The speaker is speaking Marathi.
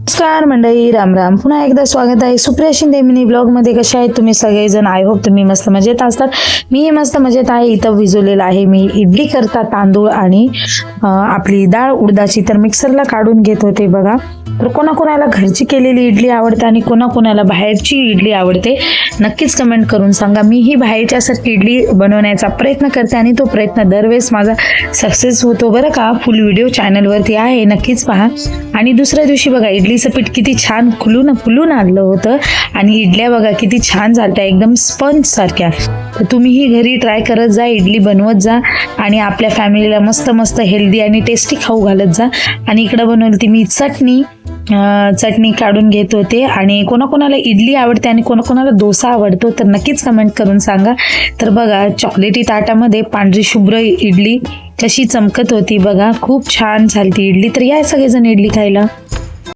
नमस्कार मंडळी, राम राम. पुन्हा एकदा स्वागत आहे सुप्रिया शिंदे मिनी ब्लॉग मध्ये. कशा आहेत तुम्ही सगळेजण? आय होप तुम्ही मस्त मजेत असतात. मीही मस्त मजेत आहे. इथं भिजवलेला आहे मी इडली करता तांदूळ आणि आपली डाळ उडदाची. तर मिक्सरला काढून घेत होते बघा. तर कोणाकोणाला घरची केलेली इडली आवडते आणि कोणाकोणाला बाहेरची इडली आवडते, नक्कीच कमेंट करून सांगा. मी ही बाहेरच्यासारखी इडली बनवण्याचा प्रयत्न करते आणि तो प्रयत्न दरवेळेस माझा सक्सेस होतो बरं का. फुल व्हिडिओ चॅनलवरती आहे, नक्कीच पहा. आणि दुसऱ्या दिवशी बघा इडलीचं पीठ किती छान फुलून आलं होतं आणि इडल्या बघा किती छान झाल्या, एकदम स्पंज सारख्या. तर तुम्हीही घरी ट्राय करत जा, इडली बनवत जा आणि आपल्या फॅमिलीला मस्त मस्त हेल्दी आणि टेस्टी खाऊ घालत जा. आणि इकडं बनवली ती मी चटणी काढून घेत होते. आणि कोणाकोणाला इडली आवडते आणि कोणाकोणाला डोसा आवडतो, तर नक्कीच कमेंट करून सांगा. तर बघा चॉकलेटी ताटामध्ये पांढरी शुभ्र इडली कशी चमकत होती बघा, खूप छान झाली ती इडली. तर या सगळेजण इडली खायला.